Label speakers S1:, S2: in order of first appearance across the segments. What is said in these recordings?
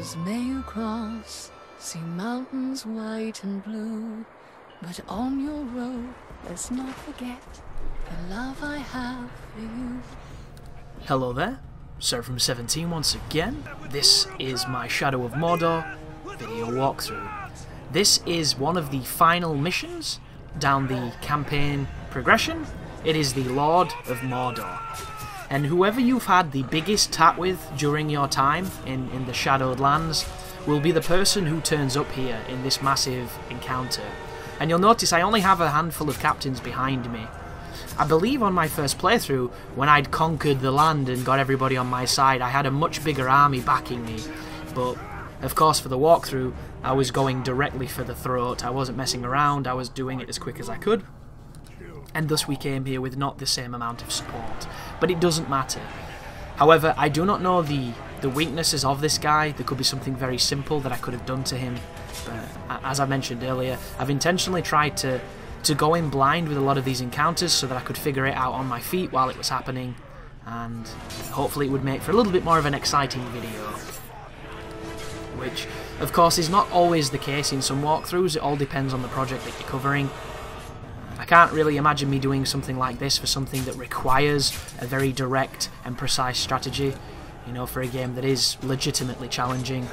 S1: Rivers may you cross, see mountains white and blue, but on your road, let's not forget the love I have for you.
S2: Hello there, Sir from 17 once again. This is my Shadow of Mordor video walkthrough. This is one of the final missions down the campaign progression. It is the Lord of Mordor. And whoever you've had the biggest tat with during your time in the Shadowed Lands will be the person who turns up here in this massive encounter. And you'll notice I only have a handful of captains behind me. I believe on my first playthrough, when I'd conquered the land and got everybody on my side, I had a much bigger army backing me. But, of course, for the walkthrough, I was going directly for the throat. I wasn't messing around, I was doing it as quick as I could. And thus we came here with not the same amount of support. But it doesn't matter. However, I do not know the weaknesses of this guy. There could be something very simple that I could have done to him. But as I mentioned earlier, I've intentionally tried to go in blind with a lot of these encounters so that I could figure it out on my feet while it was happening. And hopefully it would make for a little bit more of an exciting video. Which, of course, is not always the case in some walkthroughs. It all depends on the project that you're covering. I can't really imagine me doing something like this for something that requires a very direct and precise strategy, you know, for a game that is legitimately challenging.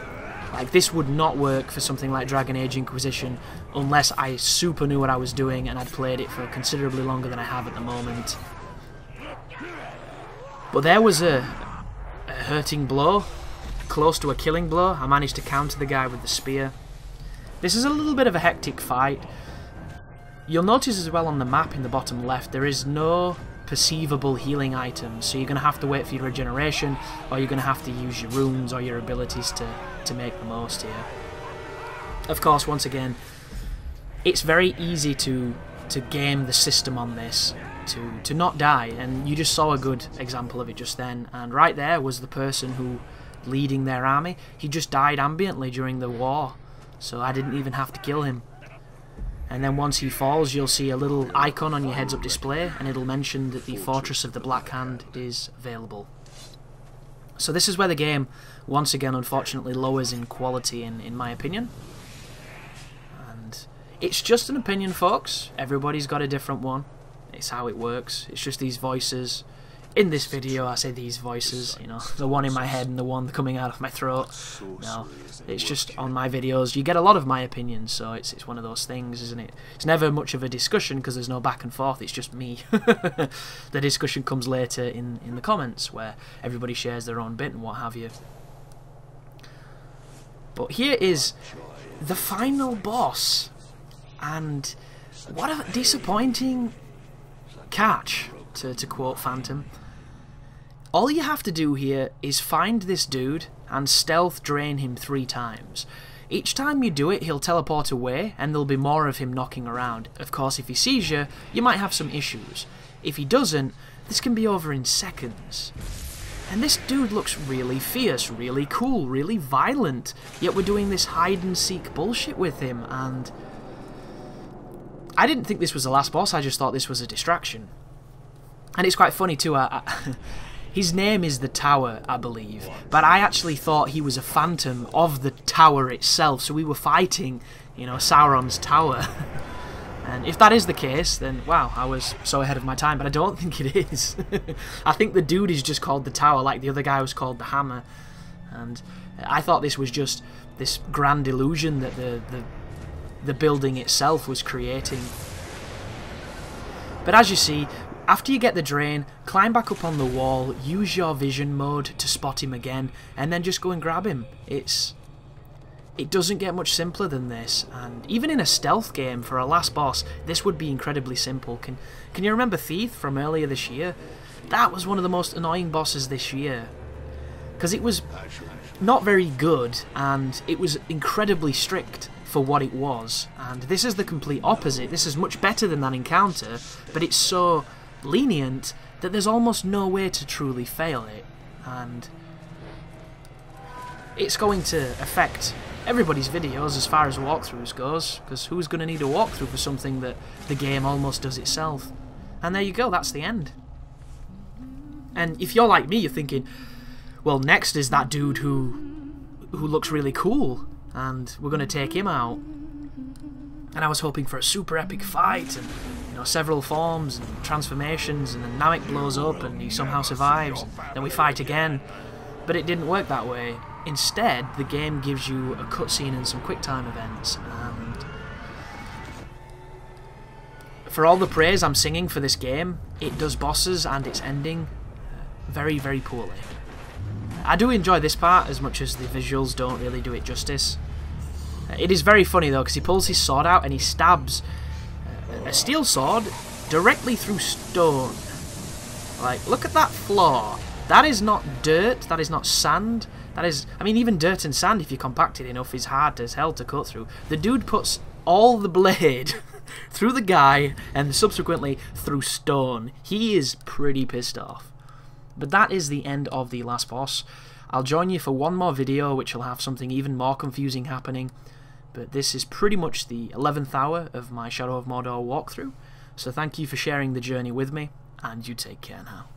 S2: Like, this would not work for something like Dragon Age Inquisition unless I super knew what I was doing and I'd played it for considerably longer than I have at the moment. But there was a hurting blow, close to a killing blow. I managed to counter the guy with the spear. This is a little bit of a hectic fight. You'll notice as well on the map in the bottom left there is no perceivable healing items, so you're going to have to wait for your regeneration, or you're going to have to use your runes or your abilities to make the most here. Of course, once again, it's very easy to game the system on this, to not die, and you just saw a good example of it just then, and right there was the person who leading their army. He just died ambiently during the war, so I didn't even have to kill him. And then once he falls, you'll see a little icon on your heads-up display, and it'll mention that the Fortress of the Black Hand is available. So this is where the game, once again, unfortunately, lowers in quality, in my opinion. And it's just an opinion, folks. Everybody's got a different one. It's how it works. It's just these voices. In this video, I say these voices, you know, the one in my head and the one coming out of my throat. No, it's just on my videos. You get a lot of my opinions, so it's one of those things, isn't it? It's never much of a discussion because there's no back and forth. It's just me. The discussion comes later in the comments where everybody shares their own bit and what have you. But here is the final boss, and what a disappointing catch, to quote Phantom. All you have to do here is find this dude and stealth drain him 3 times. Each time you do it, he'll teleport away and there'll be more of him knocking around. Of course, if he sees you, you might have some issues. If he doesn't, this can be over in seconds. And this dude looks really fierce, really cool, really violent, yet we're doing this hide-and-seek bullshit with him, and I didn't think this was the last boss, I just thought this was a distraction. And it's quite funny too, his name is the Tower, I believe, but I actually thought he was a phantom of the tower itself, so we were fighting, you know, Sauron's tower. And if that is the case, then wow, I was so ahead of my time, but I don't think it is. I think the dude is just called the Tower, like the other guy was called the Hammer. And I thought this was just this grand illusion that the building itself was creating. But as you see, after you get the drain, climb back up on the wall, use your vision mode to spot him again, and then just go and grab him. It doesn't get much simpler than this, and even in a stealth game for a last boss, this would be incredibly simple. Can you remember Thief from earlier this year? That was one of the most annoying bosses this year, because it was not very good, and it was incredibly strict for what it was, and this is the complete opposite. This is much better than that encounter, but it's so lenient that there's almost no way to truly fail it, and it's going to affect everybody's videos as far as walkthroughs goes, because who's going to need a walkthrough for something that the game almost does itself? And there you go, that's the end. And if you're like me, you're thinking, well, next is that dude who who looks really cool, and we're going to take him out. And I was hoping for a super epic fight, and you know, several forms and transformations, and then Namek blows up and he somehow survives. Then we fight again, but it didn't work that way. Instead, the game gives you a cutscene and some QuickTime events, and for all the praise I'm singing for this game, it does bosses and its ending very, very poorly. I do enjoy this part as much as the visuals don't really do it justice. It is very funny though, because he pulls his sword out and he stabs a steel sword directly through stone. Like, look at that flaw. That is not dirt, that is not sand. That is, I mean, even dirt and sand, if you compact it enough, is hard as hell to cut through. The dude puts all the blade through the guy and subsequently through stone. He is pretty pissed off. But that is the end of the last boss. I'll join you for one more video which will have something even more confusing happening. But this is pretty much the 11th hour of my Shadow of Mordor walkthrough. So thank you for sharing the journey with me, and you take care now.